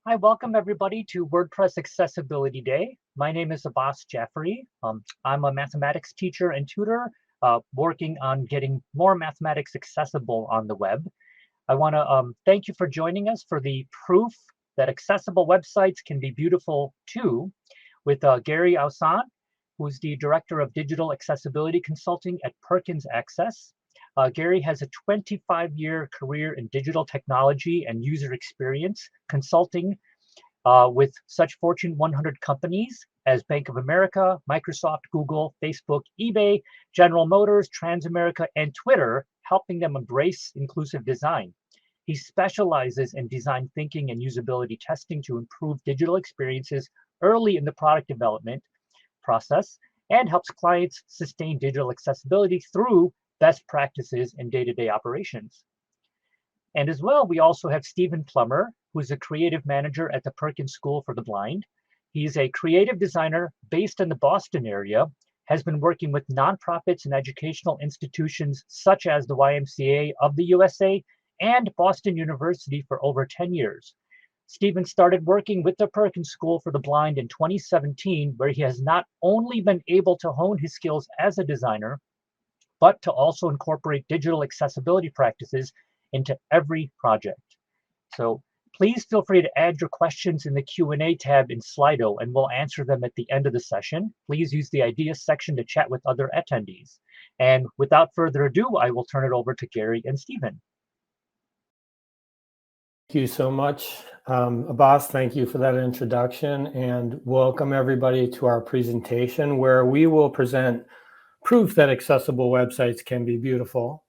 Hi, welcome everybody to WordPress Accessibility Day. My name is Abbas Jaffrey. I'm a mathematics teacher and tutor working on getting more mathematics accessible on the web. I want to thank you for joining us for the proof that accessible websites can be beautiful too with Gary Ausan, who's the Director of Digital Accessibility Consulting at Perkins Access. Gary has a 25-year career in digital technology and user experience consulting with such Fortune 100 companies as Bank of America, Microsoft, Google, Facebook, eBay, General Motors, Transamerica, and Twitter, helping them embrace inclusive design. He specializes in design thinking and usability testing to improve digital experiences early in the product development process and helps clients sustain digital accessibility through best practices in day-to-day operations. And as well, we also have Stephen Plummer, who's a creative manager at the Perkins School for the Blind. He's a creative designer based in the Boston area, has been working with nonprofits and educational institutions such as the YMCA of the USA and Boston University for over 10 years. Stephen started working with the Perkins School for the Blind in 2017, where he has not only been able to hone his skills as a designer, but to also incorporate digital accessibility practices into every project. So please feel free to add your questions in the Q&A tab in Slido, and we'll answer them at the end of the session. Please use the ideas section to chat with other attendees. And without further ado, I will turn it over to Gary and Stephen. Thank you so much, Abbas. Thank you for that introduction, and welcome everybody to our presentation where we will present proof that accessible websites can be beautiful.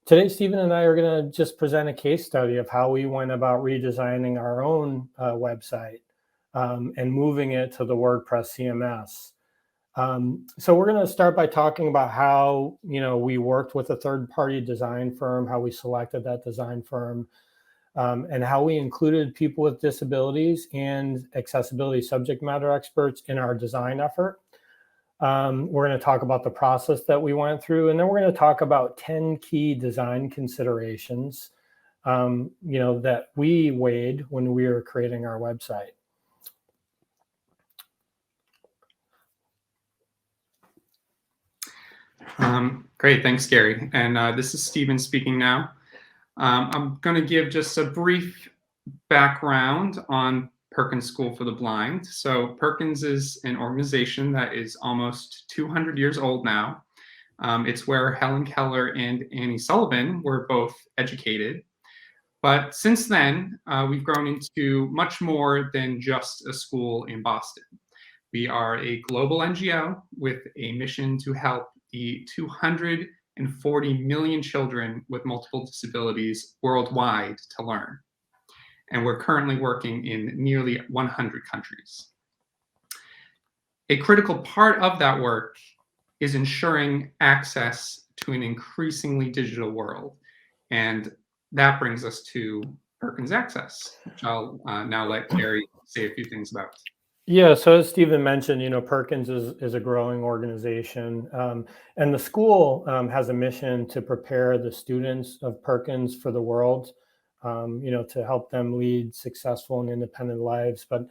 Today, Stephen and I are going to just present a case study of how we went about redesigning our own website and moving it to the WordPress CMS. So we're going to start by talking about how we worked with a third-party design firm, how we selected that design firm, and how we included people with disabilities and accessibility subject matter experts in our design effort. We're going to talk about the process that we went through, and then we're going to talk about 10 key design considerations, that we weighed when we were creating our website. Great, thanks, Gary. And this is Stephen speaking now. I'm going to give just a brief background on Perkins School for the Blind. So Perkins is an organization that is almost 200 years old now. It's where Helen Keller and Annie Sullivan were both educated. But since then, we've grown into much more than just a school in Boston. We are a global NGO with a mission to help the 240 million children with multiple disabilities worldwide to learn. And we're currently working in nearly 100 countries. A critical part of that work is ensuring access to an increasingly digital world. And that brings us to Perkins Access, which I'll now let Gary say a few things about. Yeah, so as Stephen mentioned, Perkins is a growing organization, and the school has a mission to prepare the students of Perkins for the world, to help them lead successful and independent lives. But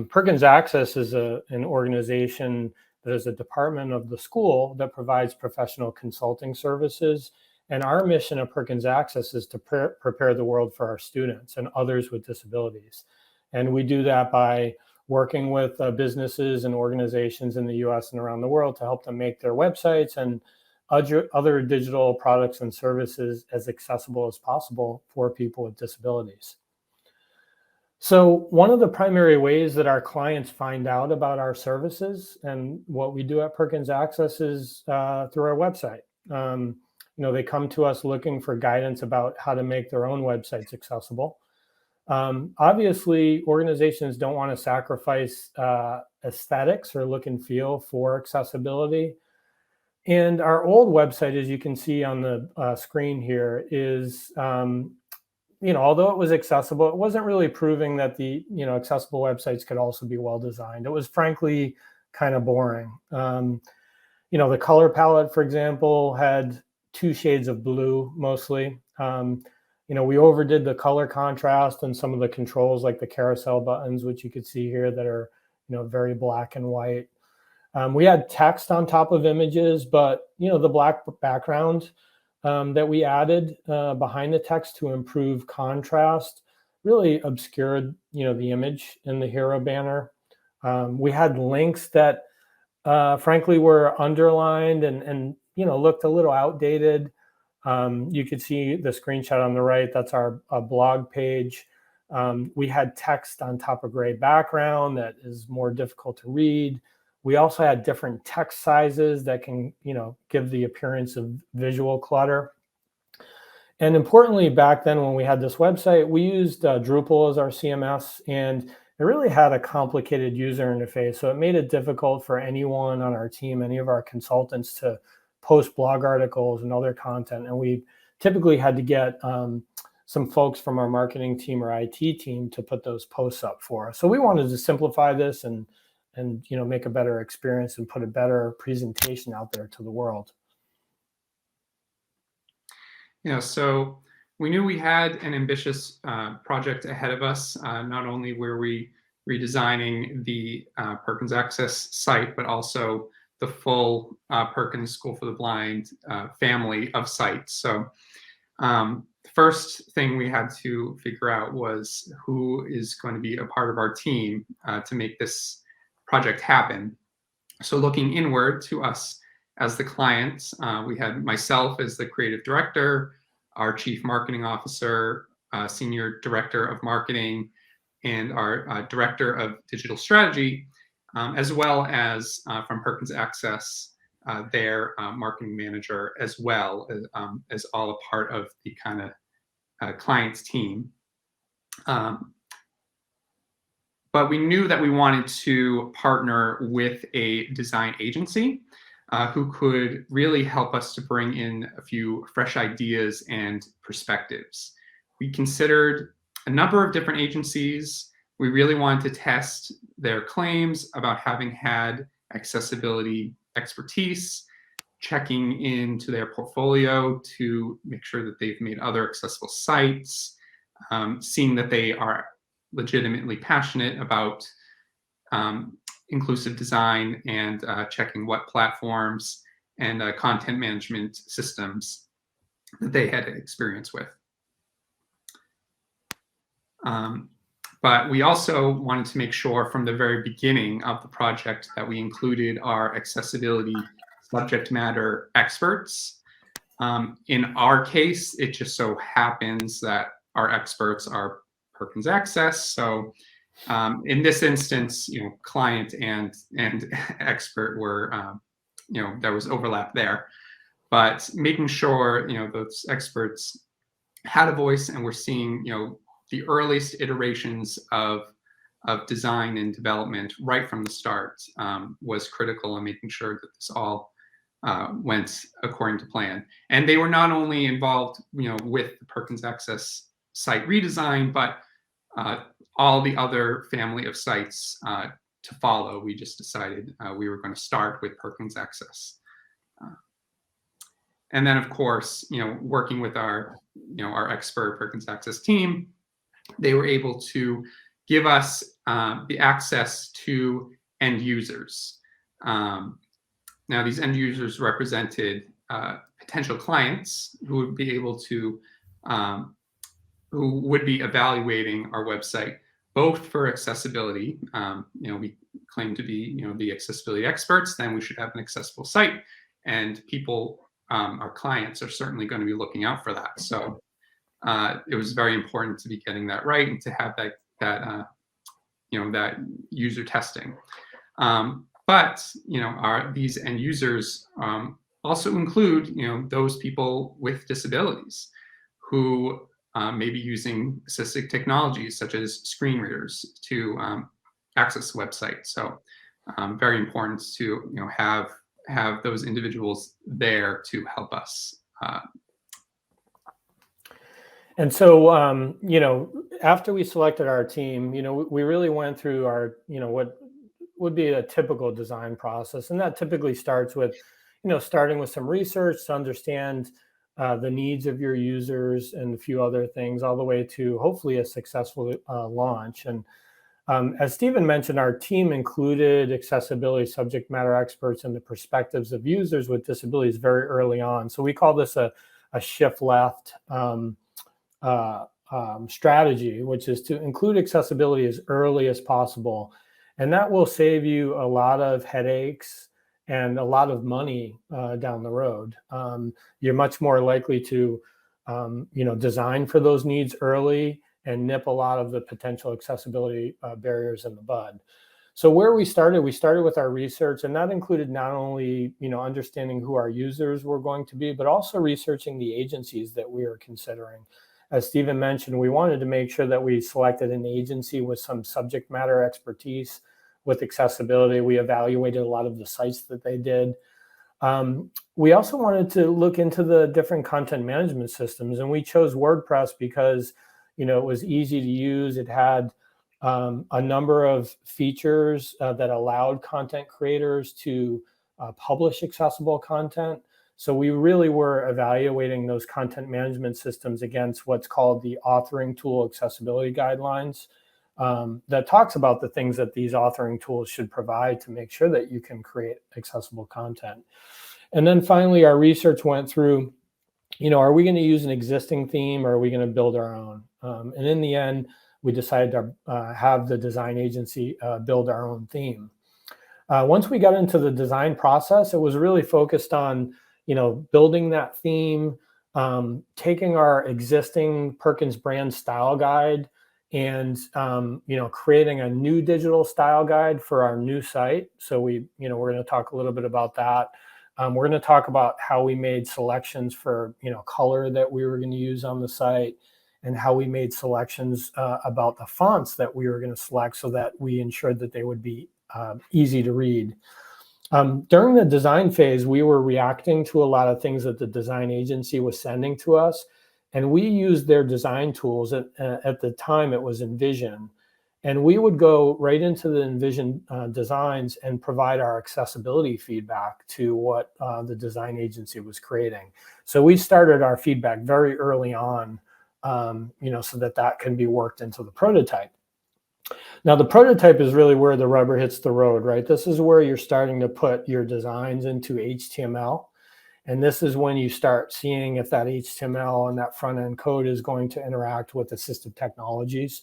Perkins Access is an organization that is a department of the school that provides professional consulting services. And our mission at Perkins Access is to prepare the world for our students and others with disabilities. And we do that by working with businesses and organizations in the US and around the world to help them make their websites and other digital products and services as accessible as possible for people with disabilities. So one of the primary ways that our clients find out about our services and what we do at Perkins Access is through our website. They come to us looking for guidance about how to make their own websites accessible. Obviously, organizations don't want to sacrifice aesthetics or look and feel for accessibility. And our old website, as you can see on the screen here, is, although it was accessible, it wasn't really proving that the, accessible websites could also be well designed. It was frankly kind of boring. The color palette, for example, had 2 shades of blue mostly. We overdid the color contrast and some of the controls, like the carousel buttons, which you could see here that are, very black and white. We had text on top of images, but, the black background that we added behind the text to improve contrast really obscured, the image in the hero banner. We had links that, frankly, were underlined and looked a little outdated. You could see the screenshot on the right. That's our blog page. We had text on top of gray background that is more difficult to read. We also had different text sizes that can, give the appearance of visual clutter. And importantly, back then when we had this website, we used Drupal as our CMS, and it really had a complicated user interface. So it made it difficult for anyone on our team, any of our consultants, to post blog articles and other content. And we typically had to get some folks from our marketing team or IT team to put those posts up for us. So we wanted to simplify this and make a better experience and put a better presentation out there to the world. So we knew we had an ambitious project ahead of us. Not only were we redesigning the Perkins Access site, but also the full Perkins School for the Blind family of sites. So the first thing we had to figure out was who is going to be a part of our team to make this project happen. So looking inward to us as the clients, we had myself as the creative director, our chief marketing officer, senior director of marketing, and our director of digital strategy, as well as from Perkins Access, their marketing manager, as well as all a part of the kind of client's team. But we knew that we wanted to partner with a design agency who could really help us to bring in a few fresh ideas and perspectives. We considered a number of different agencies. We really wanted to test their claims about having had accessibility expertise, checking into their portfolio to make sure that they've made other accessible sites, seeing that they are legitimately passionate about inclusive design, and checking what platforms and content management systems that they had experience with. But we also wanted to make sure from the very beginning of the project that we included our accessibility subject matter experts. In our case, it just so happens that our experts are Perkins Access. So in this instance, client and expert were, there was overlap there, but making sure, those experts had a voice and we're seeing, the earliest iterations of design and development right from the start was critical in making sure that this all went according to plan. And they were not only involved, with the Perkins Access site redesign, but all the other family of sites to follow. We just decided we were going to start with Perkins Access. And then, of course, working with our expert Perkins Access team, they were able to give us the access to end users. Now, these end users represented potential clients who would be able to, who would be evaluating our website, both for accessibility. We claim to be, the accessibility experts, then we should have an accessible site. And people, our clients, are certainly going to be looking out for that. So it was very important to be getting that right and to have that user testing. But these end users also include those people with disabilities who may be using assistive technologies such as screen readers to access the website. So very important to have those individuals there to help us. And so, after we selected our team, we really went through our, what would be a typical design process. And that typically starts with, starting with some research to understand the needs of your users and a few other things, all the way to hopefully a successful launch. And as Stephen mentioned, our team included accessibility subject matter experts and the perspectives of users with disabilities very early on. So we call this a shift left strategy, which is to include accessibility as early as possible. And that will save you a lot of headaches and a lot of money down the road. You're much more likely to design for those needs early and nip a lot of the potential accessibility barriers in the bud. So where we started with our research, and that included not only understanding who our users were going to be, but also researching the agencies that we were considering. As Stephen mentioned, we wanted to make sure that we selected an agency with some subject matter expertise with accessibility. We evaluated a lot of the sites that they did. We also wanted to look into the different content management systems, and we chose WordPress because it was easy to use. It had a number of features that allowed content creators to publish accessible content. So we really were evaluating those content management systems against what's called the Authoring Tool Accessibility Guidelines, that talks about the things that these authoring tools should provide to make sure that you can create accessible content. And then finally, our research went through, are we going to use an existing theme or are we going to build our own? And in the end, we decided to have the design agency build our own theme. Once we got into the design process, it was really focused on building that theme, taking our existing Perkins brand style guide and, creating a new digital style guide for our new site. So we're going to talk a little bit about that. We're going to talk about how we made selections for, color that we were going to use on the site, and how we made selections about the fonts that we were going to select so that we ensured that they would be easy to read. During the design phase, we were reacting to a lot of things that the design agency was sending to us, and we used their design tools. At the time, it was InVision, and we would go right into the InVision designs and provide our accessibility feedback to what the design agency was creating. So we started our feedback very early on, so that can be worked into the prototype. Now, the prototype is really where the rubber hits the road, right? This is where you're starting to put your designs into HTML. And this is when you start seeing if that HTML and that front end code is going to interact with assistive technologies.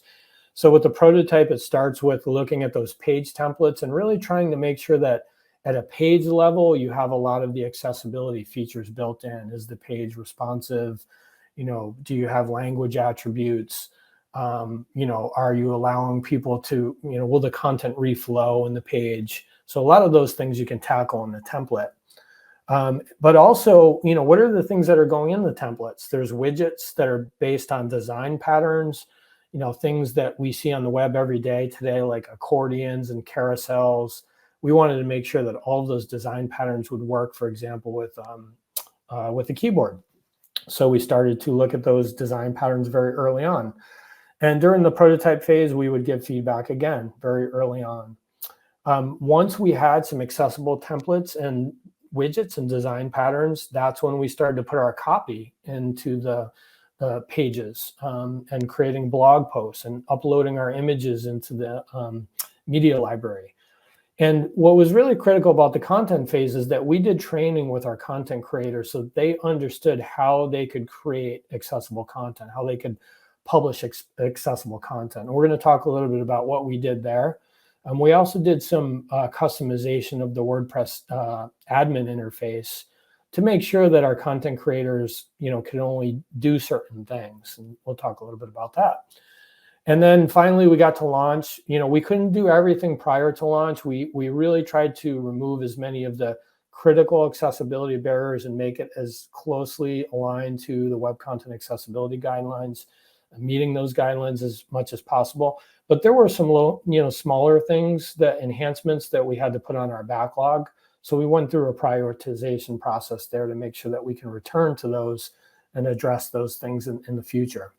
So with the prototype, it starts with looking at those page templates and really trying to make sure that at a page level, you have a lot of the accessibility features built in. Is the page responsive? Do you have language attributes? Are you allowing people to, will the content reflow in the page? So a lot of those things you can tackle in the template. But also, what are the things that are going in the templates? There's widgets that are based on design patterns, things that we see on the web every day today, like accordions and carousels. We wanted to make sure that all of those design patterns would work, for example, with the keyboard. So we started to look at those design patterns very early on. And during the prototype phase, we would give feedback again very early on. Once we had some accessible templates and widgets and design patterns, that's when we started to put our copy into the pages, and creating blog posts and uploading our images into the media library. And what was really critical about the content phase is that we did training with our content creators so they understood how they could create accessible content, how they could publish accessible content. And we're going to talk a little bit about what we did there. We also did some customization of the WordPress admin interface to make sure that our content creators, can only do certain things. And we'll talk a little bit about that. And then finally, we got to launch. We couldn't do everything prior to launch. We really tried to remove as many of the critical accessibility barriers and make it as closely aligned to the Web Content Accessibility Guidelines, meeting those guidelines as much as possible. But there were some smaller things, enhancements that we had to put on our backlog. So we went through a prioritization process there to make sure that we can return to those and address those things in the future.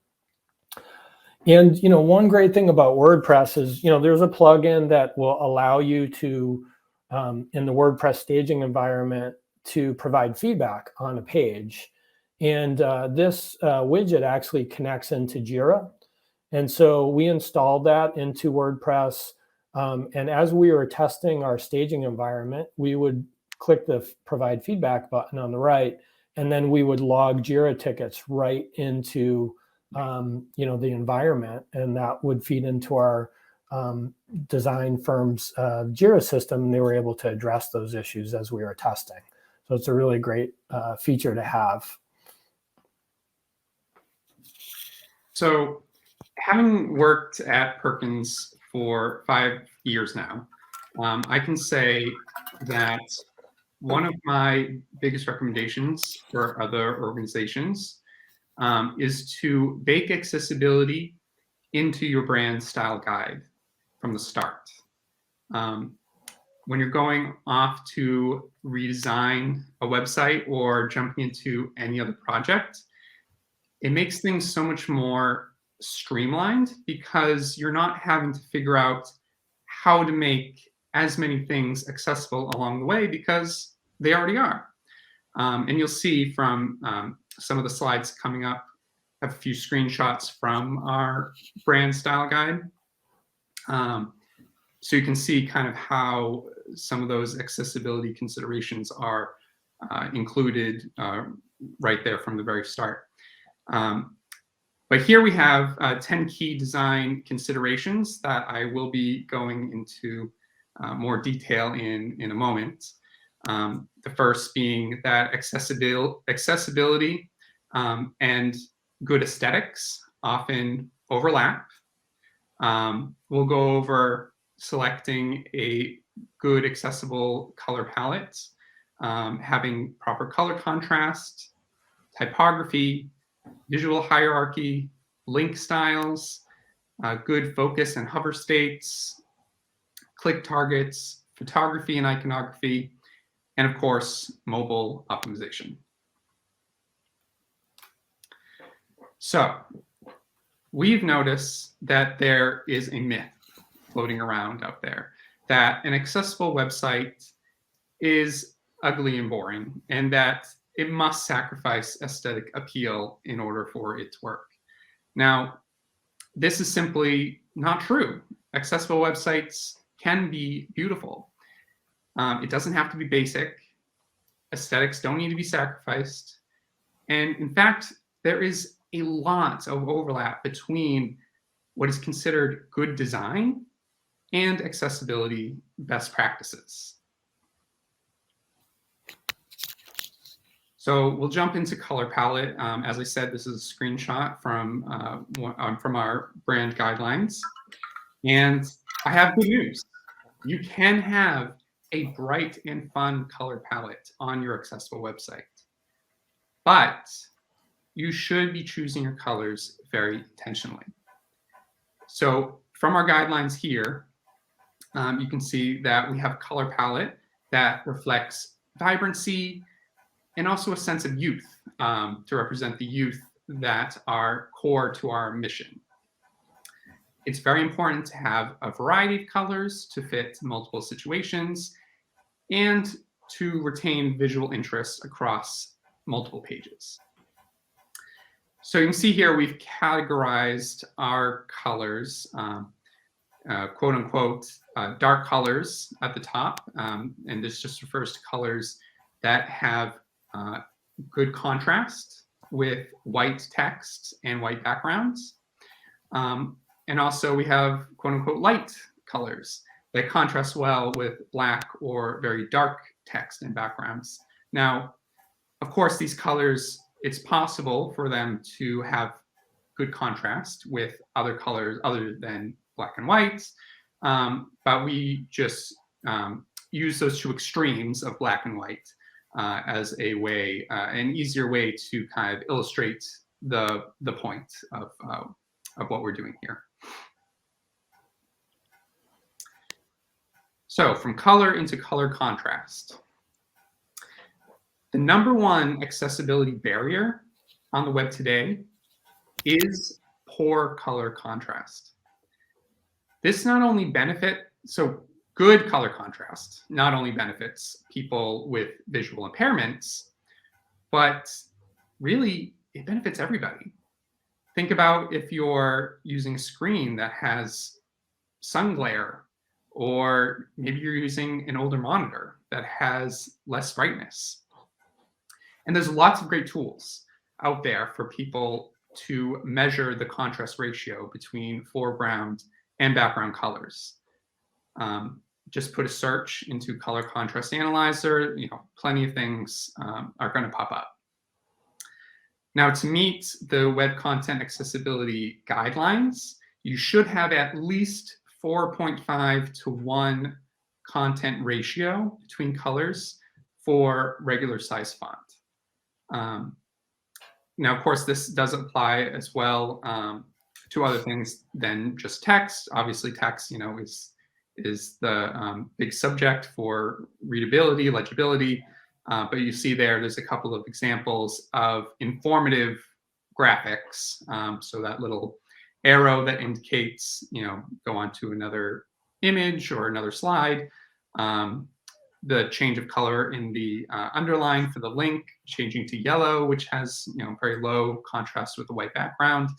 And, one great thing about WordPress is, there's a plugin that will allow you to, in the WordPress staging environment, to provide feedback on a page. And this widget actually connects into Jira. And so we installed that into WordPress. And as we were testing our staging environment, we would click the provide feedback button on the right, and then we would log Jira tickets right into the environment, and that would feed into our design firm's Jira system, and they were able to address those issues as we were testing. So it's a really great feature to have. So having worked at Perkins for 5 years now, I can say that one of my biggest recommendations for other organizations is to bake accessibility into your brand style guide from the start. When you're going off to redesign a website or jumping into any other project, it makes things so much more streamlined because you're not having to figure out how to make as many things accessible along the way because they already are. And you'll see from some of the slides coming up, I have a few screenshots from our brand style guide. So you can see kind of how some of those accessibility considerations are included right there from the very start. But here we have 10 key design considerations that I will be going into more detail in a moment. The first being that accessibility and good aesthetics often overlap. We'll go over selecting a good accessible color palette, having proper color contrast, typography, visual hierarchy, link styles, good focus and hover states, click targets, photography and iconography, and of course, mobile optimization. So we've noticed that there is a myth floating around out there that an accessible website is ugly and boring, and that it must sacrifice aesthetic appeal in order for it to work. Now, this is simply not true. Accessible websites can be beautiful. It doesn't have to be basic. Aesthetics don't need to be sacrificed. And in fact, there is a lot of overlap between what is considered good design and accessibility best practices. So we'll jump into color palette. As I said, this is a screenshot from our brand guidelines. And I have good news. You can have a bright and fun color palette on your accessible website. But you should be choosing your colors very intentionally. So from our guidelines here, you can see that we have a color palette that reflects vibrancy and also a sense of youth to represent the youth that are core to our mission. It's very important to have a variety of colors to fit multiple situations and to retain visual interest across multiple pages. So you can see here we've categorized our colors, quote unquote, dark colors at the top. And this just refers to colors that have good contrast with white text and white backgrounds. And also we have quote unquote light colors that contrast well with black or very dark text and backgrounds. Now, of course, these colors, it's possible for them to have good contrast with other colors other than black and white, but we just use those two extremes of black and white as a way, an easier way to kind of illustrate the point of what we're doing here. So from color into color contrast. The #1 accessibility barrier on the web today is poor color contrast. This not only good color contrast not only benefits people with visual impairments, but really it benefits everybody. Think about if you're using a screen that has sun glare, or maybe you're using an older monitor that has less brightness. And there's lots of great tools out there for people to measure the contrast ratio between foreground and background colors. Just put a search into color contrast analyzer, plenty of things are going to pop up. Now, to meet the Web Content Accessibility Guidelines, you should have at least 4.5 to 1 content ratio between colors for regular size font. Now, of course, this does apply as well to other things than just text. Obviously, text, is the big subject for readability, legibility. But you see there's a couple of examples of informative graphics. So that little arrow that indicates, go on to another image or another slide. The change of color in the underline for the link, changing to yellow, which has very low contrast with the white background.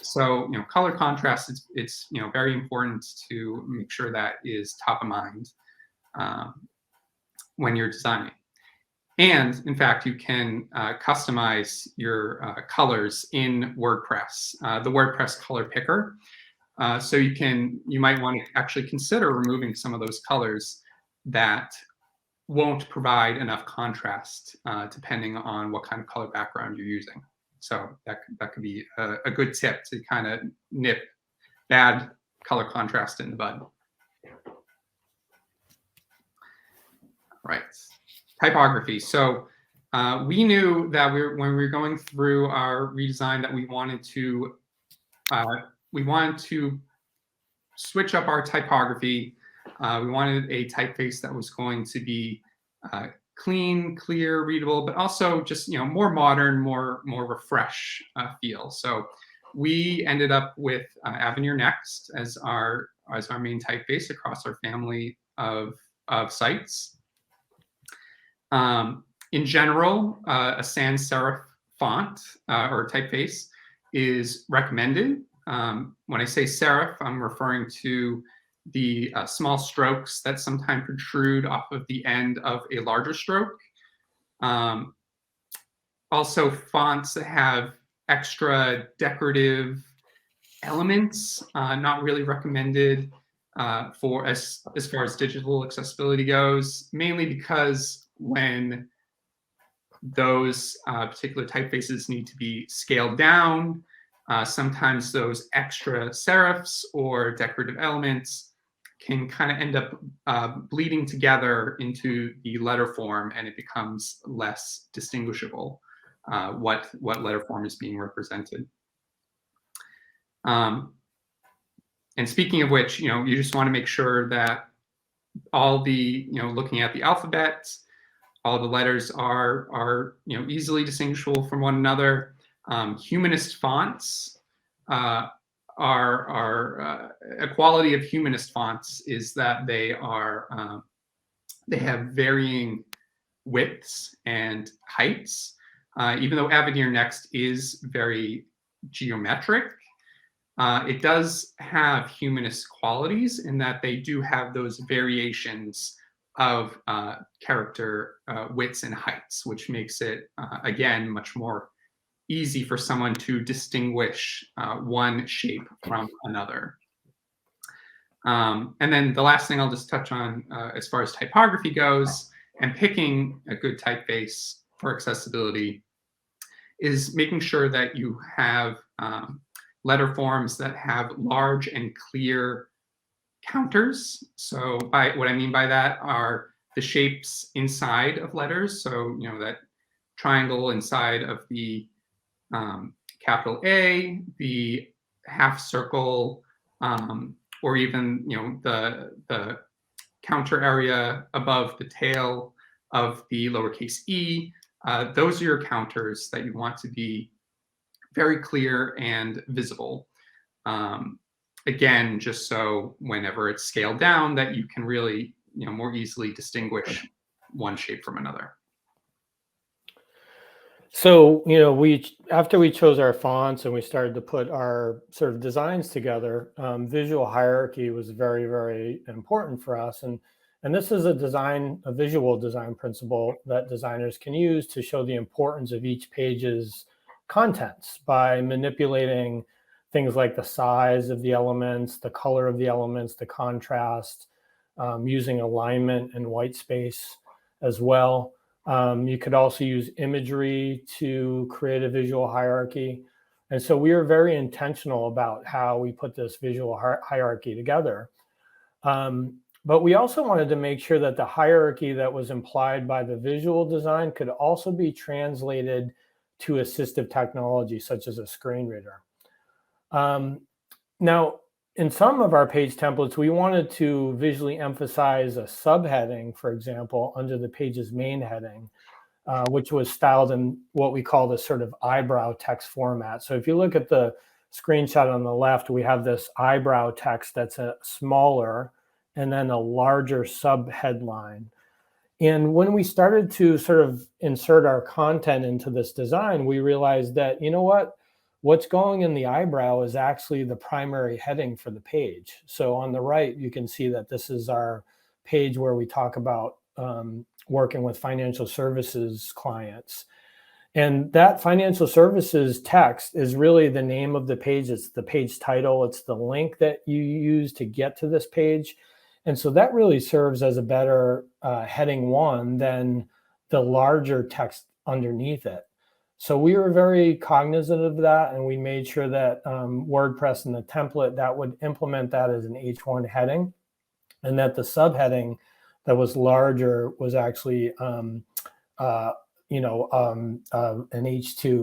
So color contrast, it's very important to make sure that is top of mind when you're designing. And in fact, you can customize your colors in WordPress, the WordPress color picker. So you might want to actually consider removing some of those colors that won't provide enough contrast, depending on what kind of color background you're using. So that could be a good tip to kind of nip bad color contrast in the bud. Right. Typography. So we knew that when we were going through our redesign that we wanted to switch up our typography. We wanted a typeface that was going to be clean, clear, readable, but also just more modern, more refresh feel. So we ended up with Avenir Next as our main typeface across our family of sites. In general, a sans serif font or typeface is recommended. When I say serif, I'm referring to the small strokes that sometimes protrude off of the end of a larger stroke. Also, fonts that have extra decorative elements, not really recommended for as far as digital accessibility goes, mainly because when those particular typefaces need to be scaled down, sometimes those extra serifs or decorative elements can kind of end up bleeding together into the letter form, and it becomes less distinguishable what letter form is being represented. And speaking of which, you just want to make sure that all the, looking at the alphabet, all the letters are easily distinguishable from one another. Humanist fonts a quality of humanist fonts is that they have varying widths and heights. Even though Avenir Next is very geometric, it does have humanist qualities in that they do have those variations of character widths and heights, which makes it, again, much more easy for someone to distinguish one shape from another. And then the last thing I'll just touch on as far as typography goes and picking a good typeface for accessibility is making sure that you have letter forms that have large and clear counters. So what I mean by that are the shapes inside of letters. So, that triangle inside of the capital A, the half circle, or even, the counter area above the tail of the lowercase e. Those are your counters that you want to be very clear and visible. Again, just so whenever it's scaled down that you can really, more easily distinguish one shape from another. So, after we chose our fonts and we started to put our sort of designs together, visual hierarchy was very, very important for us. And this is a visual design principle that designers can use to show the importance of each page's contents by manipulating things like the size of the elements, the color of the elements, the contrast, using alignment and white space as well. You could also use imagery to create a visual hierarchy. And so we were very intentional about how we put this visual hierarchy together. But we also wanted to make sure that the hierarchy that was implied by the visual design could also be translated to assistive technology, such as a screen reader. Now, in some of our page templates, we wanted to visually emphasize a subheading, for example, under the page's main heading, which was styled in what we call the sort of eyebrow text format. So if you look at the screenshot on the left, we have this eyebrow text that's a smaller and then a larger subheadline. And when we started to sort of insert our content into this design, we realized that, what's going in the eyebrow is actually the primary heading for the page. So on the right, you can see that this is our page where we talk about working with financial services clients. And that financial services text is really the name of the page. It's the page title. It's the link that you use to get to this page. And so that really serves as a better heading 1 than the larger text underneath it. So we were very cognizant of that, and we made sure that WordPress and the template that would implement that as an H1 heading, and that the subheading that was larger was actually an H2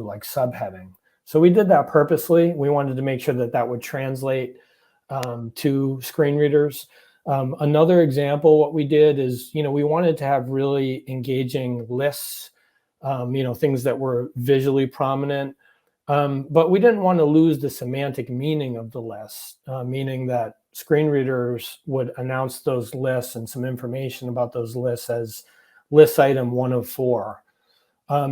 like subheading. So we did that purposely. We wanted to make sure that that would translate to screen readers. Another example, what we did is, we wanted to have really engaging lists, things that were visually prominent, but we didn't want to lose the semantic meaning of the list, meaning that screen readers would announce those lists and some information about those lists as list item 1 of 4.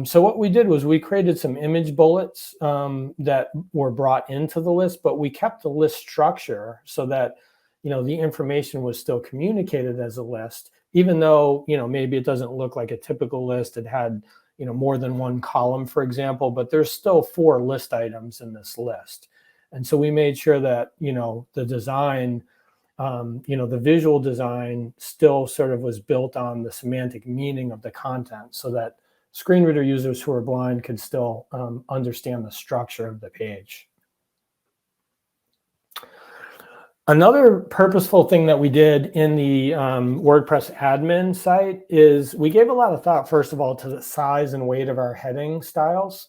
So what we did was we created some image bullets that were brought into the list, but we kept the list structure so that, the information was still communicated as a list, even though, maybe it doesn't look like a typical list. It had, more than one column, for example, but there's still 4 list items in this list. And so we made sure that, the design, the visual design still sort of was built on the semantic meaning of the content so that screen reader users who are blind could still understand the structure of the page. Another purposeful thing that we did in the WordPress admin site is we gave a lot of thought, first of all, to the size and weight of our heading styles.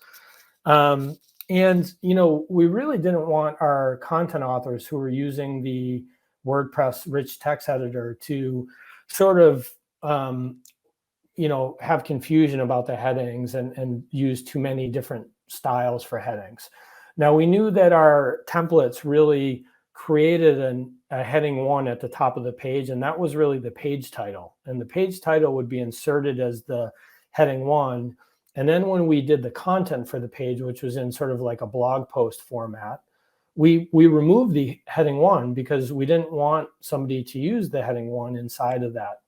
And, we really didn't want our content authors who were using the WordPress rich text editor to sort of, have confusion about the headings and use too many different styles for headings. Now, we knew that our templates really created a heading 1 at the top of the page, and that was really the page title. And the page title would be inserted as the heading 1. And then when we did the content for the page, which was in sort of like a blog post format, we removed the heading 1 because we didn't want somebody to use the heading 1 inside of that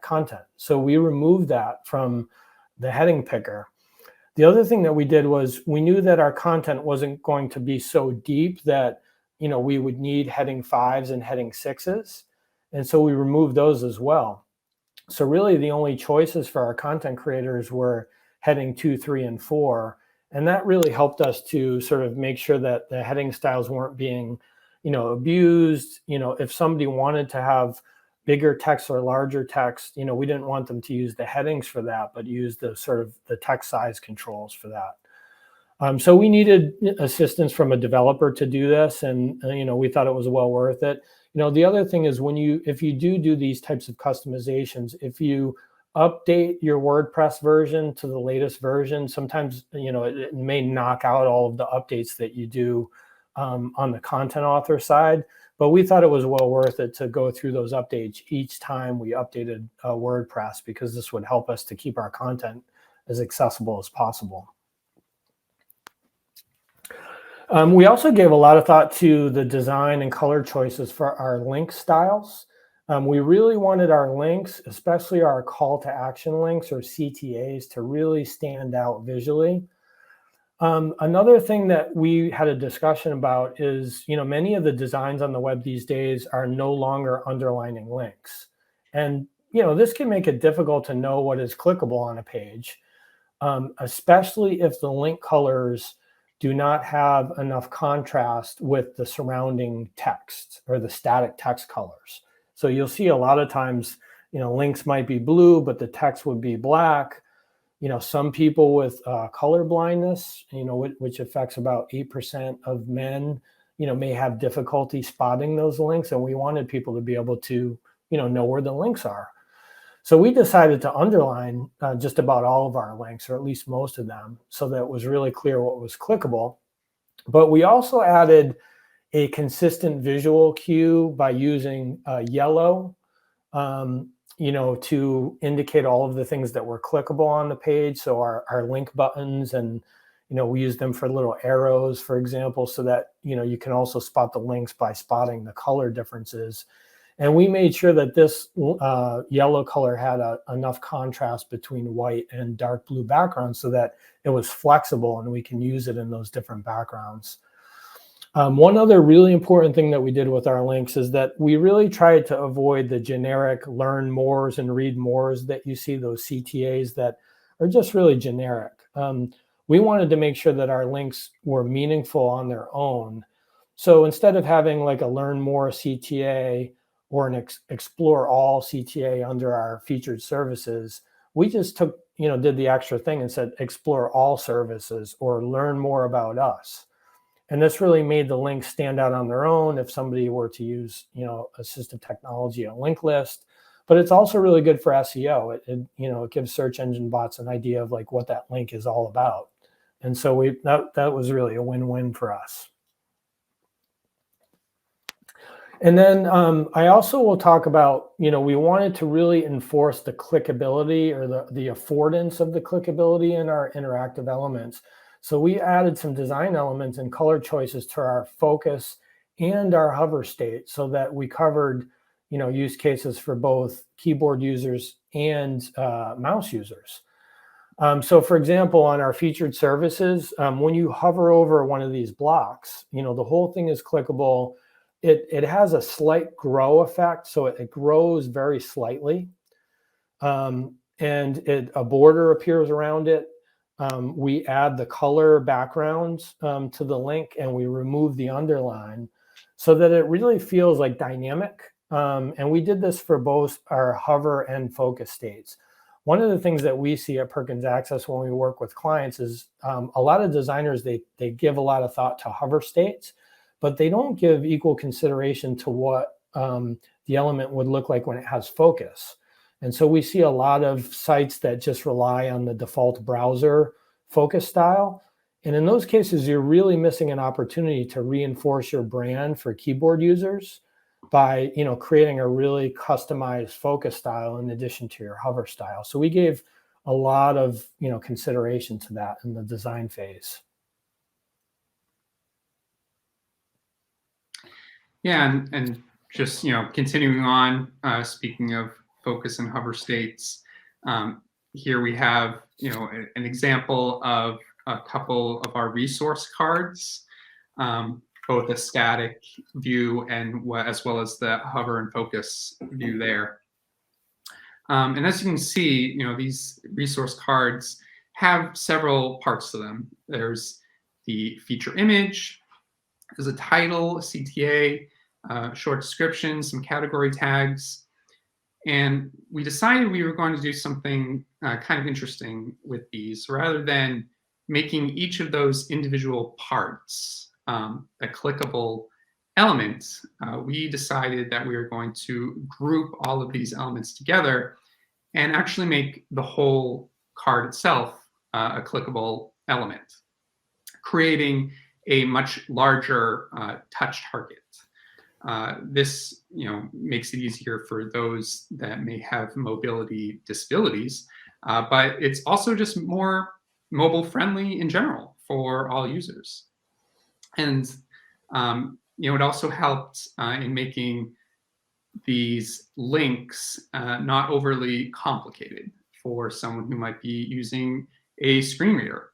content. So we removed that from the heading picker. The other thing that we did was we knew that our content wasn't going to be so deep that we would need heading 5s and heading 6s. And so we removed those as well. So really the only choices for our content creators were heading 2, 3, and 4. And that really helped us to sort of make sure that the heading styles weren't being, abused. If somebody wanted to have bigger text or larger text, we didn't want them to use the headings for that, but use the sort of the text size controls for that. So we needed assistance from a developer to do this, and we thought it was well worth it. The other thing is if you do these types of customizations, if you update your WordPress version to the latest version, sometimes it may knock out all of the updates that you do on the content author side. But we thought it was well worth it to go through those updates each time we updated WordPress, because this would help us to keep our content as accessible as possible. We also gave a lot of thought to the design and color choices for our link styles. We really wanted our links, especially our call to action links or CTAs, to really stand out visually. Another thing that we had a discussion about is, many of the designs on the web these days are no longer underlining links. And, this can make it difficult to know what is clickable on a page, especially if the link colors do not have enough contrast with the surrounding text or the static text colors. So you'll see a lot of times, links might be blue, but the text would be black. Some people with color blindness, which affects about 8% of men, may have difficulty spotting those links. And we wanted people to be able to, know where the links are. So we decided to underline just about all of our links, or at least most of them, so that it was really clear what was clickable. But we also added a consistent visual cue by using yellow, to indicate all of the things that were clickable on the page. So our link buttons, and, we use them for little arrows, for example, so that, you can also spot the links by spotting the color differences. And we made sure that this yellow color had enough contrast between white and dark blue backgrounds so that it was flexible and we can use it in those different backgrounds. One other really important thing that we did with our links is that we really tried to avoid the generic learn mores and read mores that you see, those CTAs that are just really generic. We wanted to make sure that our links were meaningful on their own. So instead of having like a learn more CTA or an explore all CTA under our featured services, we just took, did the extra thing and said explore all services or learn more about us. And this really made the links stand out on their own if somebody were to use, assistive technology, a link list. But it's also really good for SEO. It gives search engine bots an idea of like what that link is all about. And so that was really a win-win for us. And then I also will talk about, we wanted to really enforce the clickability or the affordance of the clickability in our interactive elements. So we added some design elements and color choices to our focus and our hover state so that we covered, use cases for both keyboard users and mouse users. So for example, on our featured services, when you hover over one of these blocks, the whole thing is clickable. It has a slight grow effect, so it grows very slightly, and a border appears around it. We add the color backgrounds to the link, and we remove the underline so that it really feels like dynamic. And we did this for both our hover and focus states. One of the things that we see at Perkins Access when we work with clients is a lot of designers, they give a lot of thought to hover states, but they don't give equal consideration to what the element would look like when it has focus. And so we see a lot of sites that just rely on the default browser focus style. And in those cases, you're really missing an opportunity to reinforce your brand for keyboard users by, creating a really customized focus style in addition to your hover style. So we gave a lot of, consideration to that in the design phase. Yeah, and just, continuing on, speaking of focus and hover states, here we have, an example of a couple of our resource cards, both a static view and as well as the hover and focus view there. And as you can see, these resource cards have several parts to them. There's the feature image, there's a title, a CTA, short description, some category tags. And we decided we were going to do something kind of interesting with these. Rather than making each of those individual parts a clickable element, we decided that we were going to group all of these elements together and actually make the whole card itself a clickable element, creating a much larger touch target. This, makes it easier for those that may have mobility disabilities but it's also just more mobile friendly in general for all users. And it also helped in making these links not overly complicated for someone who might be using a screen reader.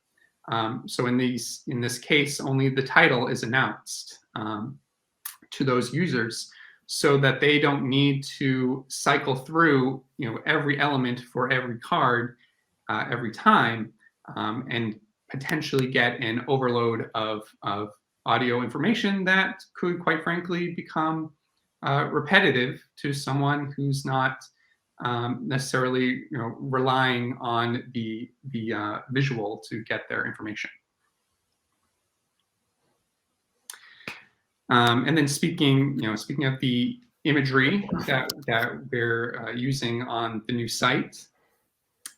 So in this case, only the title is announced to those users, so that they don't need to cycle through every element for every card every time, and potentially get an overload of audio information that could, quite frankly, become repetitive to someone who's not necessarily relying on the visual to get their information. And then speaking of the imagery that we're using on the new site,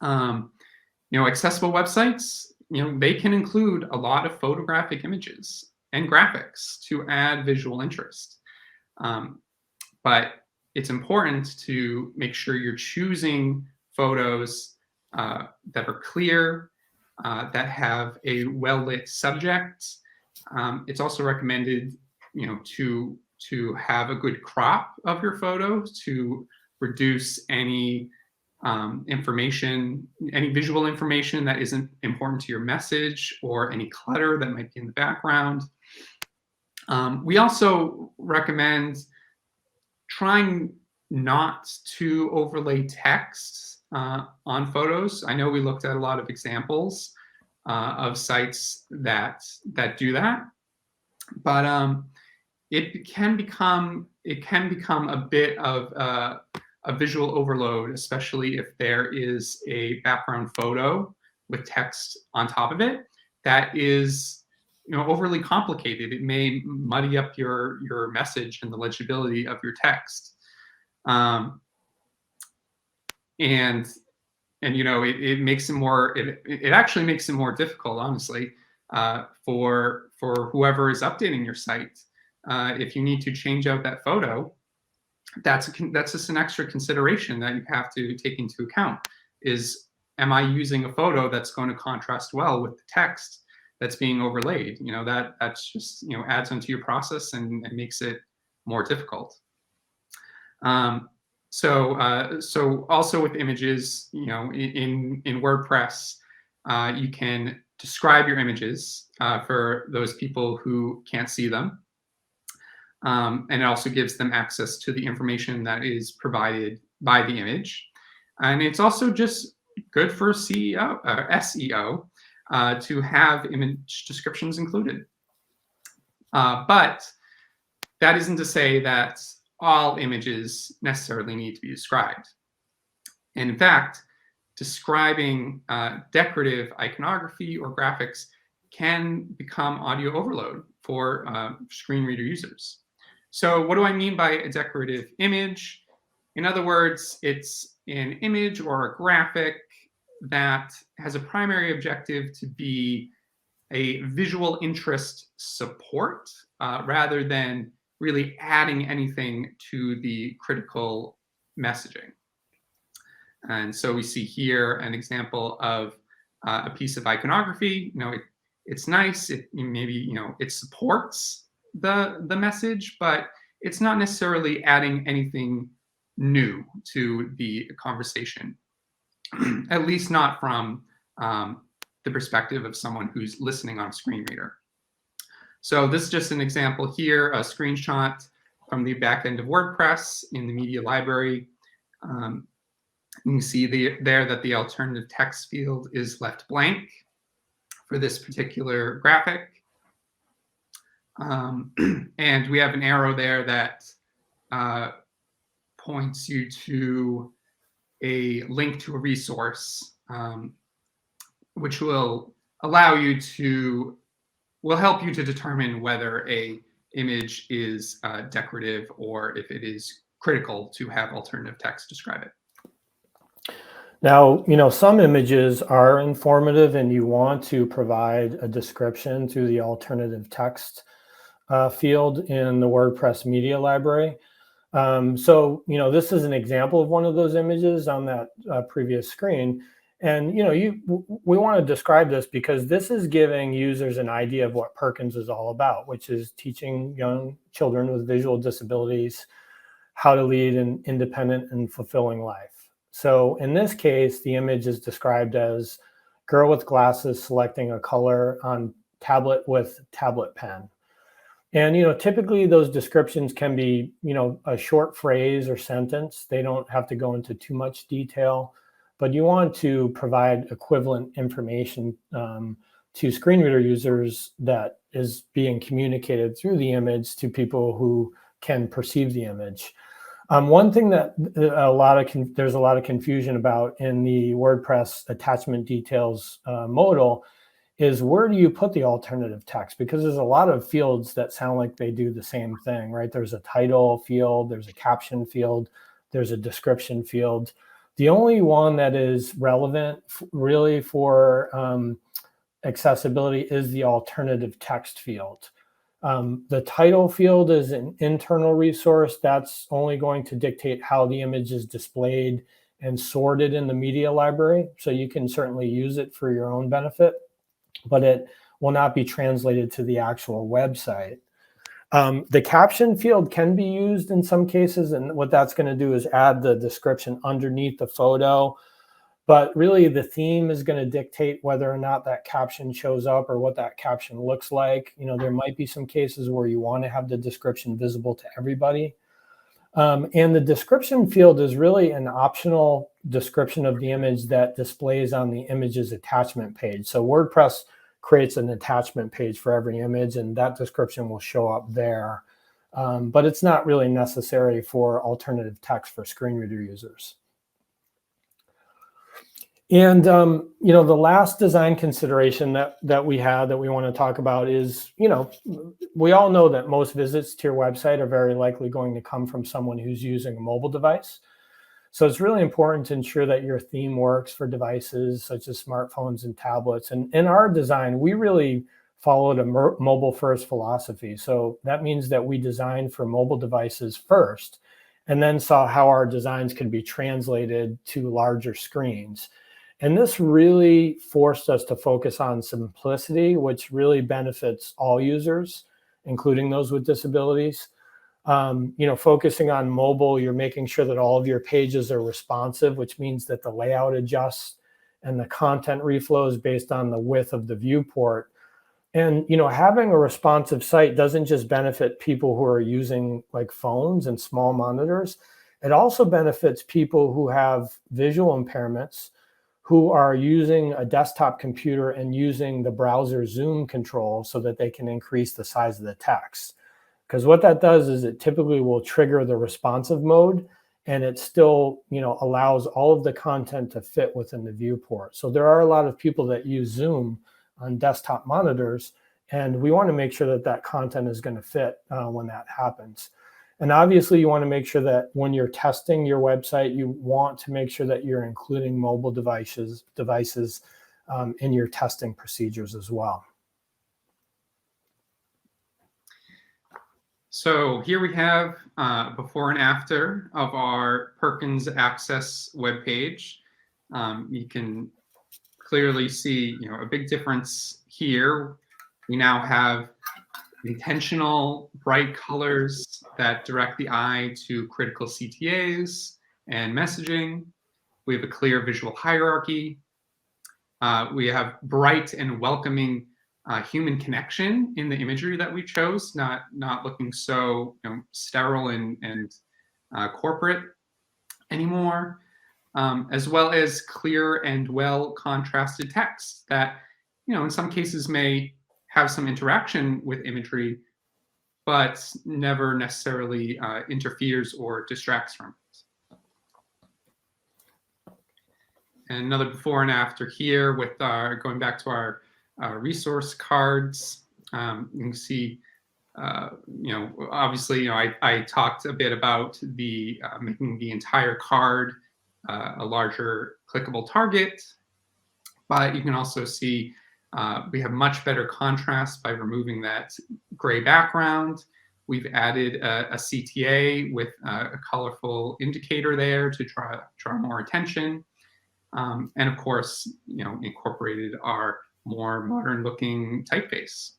accessible websites, they can include a lot of photographic images and graphics to add visual interest. But it's important to make sure you're choosing photos that are clear, that have a well-lit subject. It's also recommended to have a good crop of your photo to reduce any any visual information that isn't important to your message, or any clutter that might be in the background. We also recommend trying not to overlay text on photos. I know we looked at a lot of examples of sites that do that, but it can become a bit of a visual overload, especially if there is a background photo with text on top of it that is overly complicated. It may muddy up your message and the legibility of your text, and it makes it more. It actually makes it more difficult, honestly, for whoever is updating your site. If you need to change out that photo, that's just an extra consideration that you have to take into account. Am I using a photo that's going to contrast well with the text that's being overlaid? That's just adds onto your process and makes it more difficult. So also with images, in WordPress, you can describe your images for those people who can't see them. And it also gives them access to the information that is provided by the image. And it's also just good for SEO to have image descriptions included. But that isn't to say that all images necessarily need to be described. And in fact, describing decorative iconography or graphics can become audio overload for screen reader users. So what do I mean by a decorative image? In other words, it's an image or a graphic that has a primary objective to be a visual interest support rather than really adding anything to the critical messaging. And so we see here an example of a piece of iconography. It's nice. It supports the message, but it's not necessarily adding anything new to the conversation, at least not from the perspective of someone who's listening on a screen reader. So this is just an example here, a screenshot from the back end of WordPress in the media library. You can see there that the alternative text field is left blank for this particular graphic. And we have an arrow there that points you to a link to a resource, which will help you to determine whether a image is decorative or if it is critical to have alternative text describe it. Now, some images are informative and you want to provide a description to the alternative text field in the WordPress media library. So, this is an example of one of those images on that previous screen. And we want to describe this because this is giving users an idea of what Perkins is all about, which is teaching young children with visual disabilities how to lead an independent and fulfilling life. So in this case, the image is described as girl with glasses selecting a color on tablet with tablet pen. And typically those descriptions can be a short phrase or sentence. They don't have to go into too much detail, but you want to provide equivalent information to screen reader users that is being communicated through the image to people who can perceive the image. One thing that there's a lot of confusion about in the WordPress attachment details modal is, where do you put the alternative text? Because there's a lot of fields that sound like they do the same thing, right? There's a title field, there's a caption field, there's a description field. The only one that is relevant really for accessibility is the alternative text field. The title field is an internal resource that's only going to dictate how the image is displayed and sorted in the media library. So you can certainly use it for your own benefit, but it will not be translated to the actual website. The caption field can be used in some cases, and what that's going to do is add the description underneath the photo. But really, the theme is going to dictate whether or not that caption shows up or what that caption looks like. There might be some cases where you want to have the description visible to everybody. And the description field is really an optional description of the image that displays on the image's attachment page. So WordPress creates an attachment page for every image, and that description will show up there. But it's not really necessary for alternative text for screen reader users. And the last design consideration that we had that we want to talk about is, we all know that most visits to your website are very likely going to come from someone who's using a mobile device. So it's really important to ensure that your theme works for devices such as smartphones and tablets. And in our design, we really followed a mobile first philosophy. So that means that we designed for mobile devices first, and then saw how our designs could be translated to larger screens. And this really forced us to focus on simplicity, which really benefits all users, including those with disabilities. Focusing on mobile, you're making sure that all of your pages are responsive, which means that the layout adjusts and the content reflows based on the width of the viewport. And, having a responsive site doesn't just benefit people who are using like phones and small monitors. It also benefits people who have visual impairments, who are using a desktop computer and using the browser zoom control so that they can increase the size of the text. Because what that does is it typically will trigger the responsive mode, and it still, allows all of the content to fit within the viewport. So there are a lot of people that use Zoom on desktop monitors, and we want to make sure that that content is going to fit when that happens. And obviously, you want to make sure that when you're testing your website, you want to make sure that you're including mobile devices in your testing procedures as well. So here we have before and after of our Perkins Access webpage. You can clearly see, a big difference here. We now have intentional bright colors that direct the eye to critical CTAs and messaging. We have a clear visual hierarchy. We have bright and welcoming human connection in the imagery that we chose, not looking so sterile and corporate anymore, as well as clear and well contrasted text that in some cases may have some interaction with imagery, but never necessarily interferes or distracts from it. And another before and after here with going back to our resource cards. You can see, obviously, I talked a bit about the making the entire card a larger clickable target, but you can also see we have much better contrast by removing that gray background. We've added a CTA with a colorful indicator there to draw more attention. and of course, incorporated our more modern looking typeface.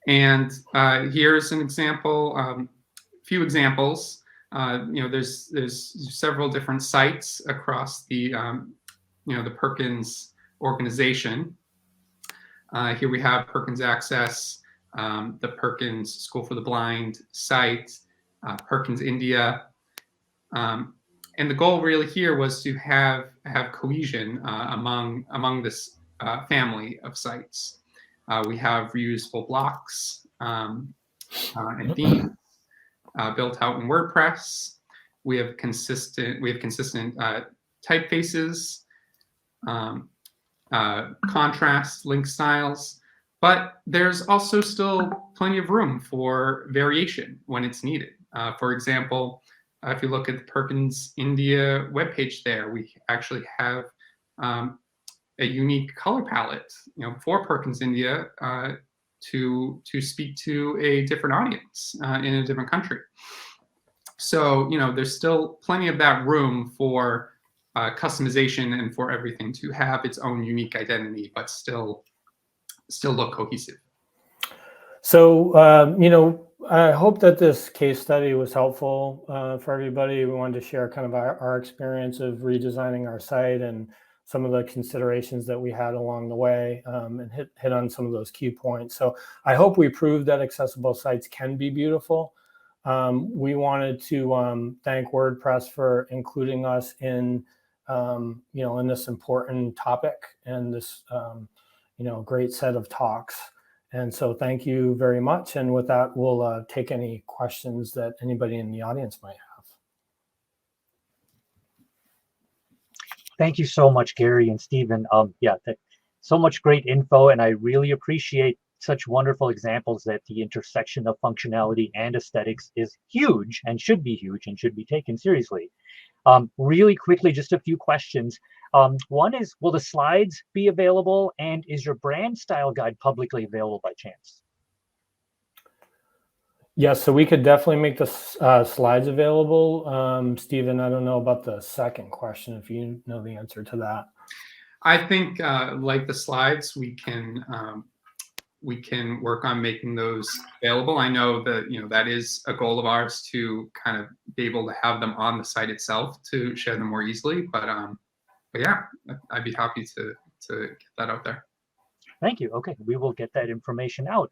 And here's an example, few examples. There's several different sites across the the Perkins organization. Here we have Perkins Access, the Perkins School for the Blind site, Perkins India. And the goal really here was to have cohesion among this family of sites. We have reusable blocks and themes built out in WordPress. We have consistent typefaces, contrast, link styles, but there's also still plenty of room for variation when it's needed. For example, if you look at the Perkins India webpage there, we actually have a unique color palette, for Perkins India to speak to a different audience in a different country. So, there's still plenty of that room for customization and for everything to have its own unique identity, but still look cohesive. So, I hope that this case study was helpful for everybody. We wanted to share kind of our experience of redesigning our site and some of the considerations that we had along the way, and hit on some of those key points. So I hope we proved that accessible sites can be beautiful. We wanted to thank WordPress for including us in in this important topic and this great set of talks. And so thank you very much. And with that, we'll take any questions that anybody in the audience might have. Thank you so much, Gary and Stephen. So much great info, and I really appreciate such wonderful examples that the intersection of functionality and aesthetics is huge and should be huge and should be taken seriously. Really quickly, just a few questions. One is, will the slides be available, and is your brand style guide publicly available by chance? Yes, so we could definitely make the slides available. Stephen, I don't know about the second question, if you know the answer to that. I think like the slides, we can work on making those available. I know that that is a goal of ours, to kind of be able to have them on the site itself to share them more easily. But yeah, I'd be happy to get that out there. Thank you. Okay, we will get that information out.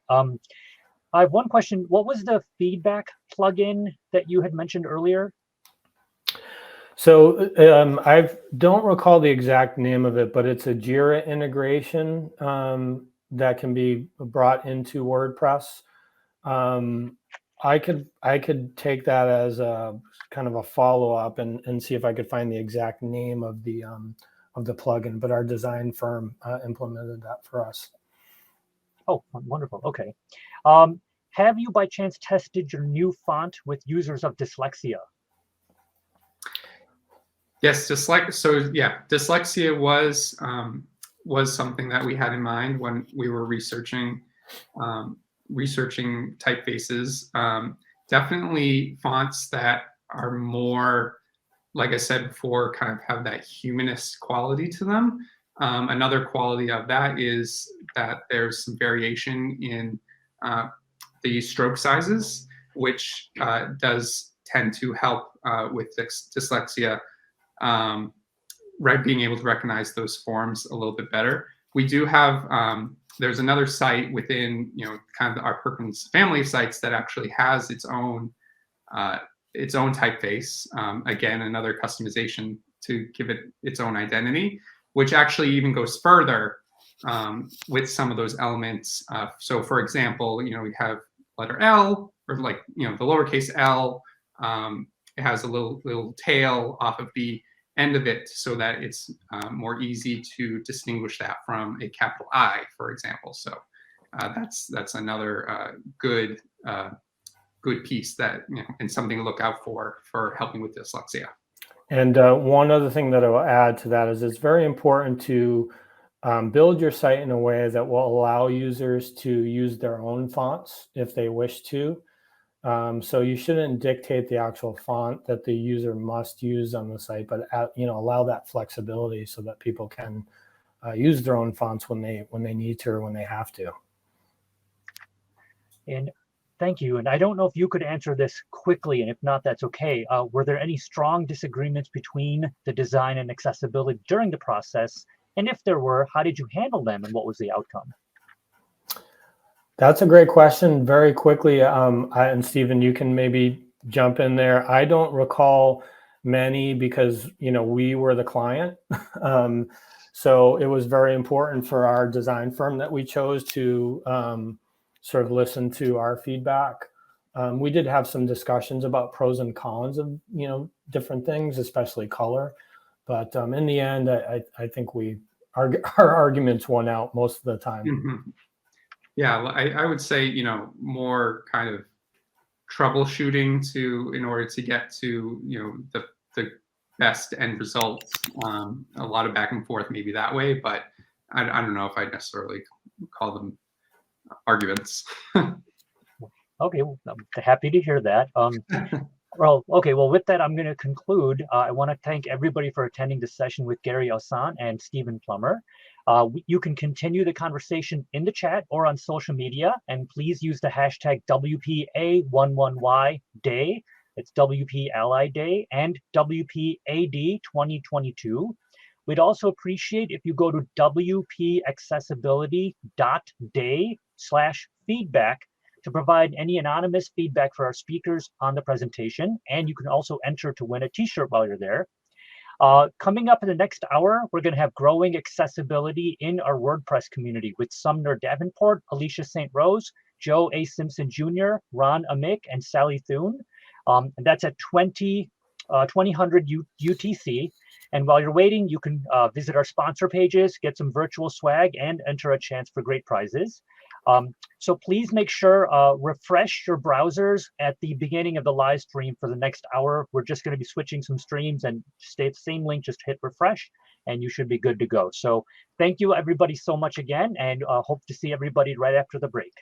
I have one question. What was the feedback plugin that you had mentioned earlier? So I don't recall the exact name of it, but it's a Jira integration that can be brought into WordPress. I could take that as a kind of a follow-up and see if I could find the exact name of the plugin, but our design firm implemented that for us. Oh, wonderful. Okay. Have you by chance tested your new font with users of dyslexia? Yes, dyslexia was something that we had in mind when we were researching typefaces. Definitely fonts that are more, like I said before, kind of have that humanist quality to them. Another quality of that is that there's some variation in the stroke sizes, which does tend to help with dyslexia, being able to recognize those forms a little bit better. We do have, there's another site within, kind of our Perkins family of sites that actually has its own typeface. Again, another customization to give it its own identity, which actually even goes further with some of those elements. So for example, we have letter L, or like, the lowercase L. It has a little tail off of the end of it so that it's more easy to distinguish that from a capital I, for example. So that's another good piece that, and something to look out for helping with dyslexia. And one other thing that I will add to that is it's very important to build your site in a way that will allow users to use their own fonts if they wish to. So you shouldn't dictate the actual font that the user must use on the site, but allow that flexibility so that people can use their own fonts when they need to or when they have to. And thank you. And I don't know if you could answer this quickly, and if not, that's okay. Were there any strong disagreements between the design and accessibility during the process? And if there were, how did you handle them and what was the outcome? That's a great question. Very quickly, and Stephen, you can maybe jump in there. I don't recall many because we were the client, so it was very important for our design firm that we chose to sort of listen to our feedback. We did have some discussions about pros and cons of different things, especially color, but in the end, I think our arguments won out most of the time. Mm-hmm. Yeah, I would say, more kind of troubleshooting in order to get to, the best end results. A lot of back and forth maybe that way, but I don't know if I'd necessarily call them arguments. Okay, well, I'm happy to hear that. Well, okay, well, with that, I'm going to conclude. I want to thank everybody for attending this session with Gary Alsan and Stephen Plummer. You can continue the conversation in the chat or on social media, and please use the hashtag WPA11Y Day. It's WP Ally Day and WPAD 2022. We'd also appreciate if you go to wpaccessibility.day/feedback to provide any anonymous feedback for our speakers on the presentation, and you can also enter to win a t-shirt while you're there. Coming up in the next hour, we're going to have growing accessibility in our WordPress community with Sumner Davenport, Alicia St. Rose, Joe A. Simpson Jr., Ron Amick, and Sally Thune. And that's at 2000 UTC. And while you're waiting, you can visit our sponsor pages, get some virtual swag, and enter a chance for great prizes. So please make sure refresh your browsers at the beginning of the live stream for the next hour. We're just going to be switching some streams, and stay at the same link, just hit refresh and you should be good to go. So thank you everybody so much again, and hope to see everybody right after the break.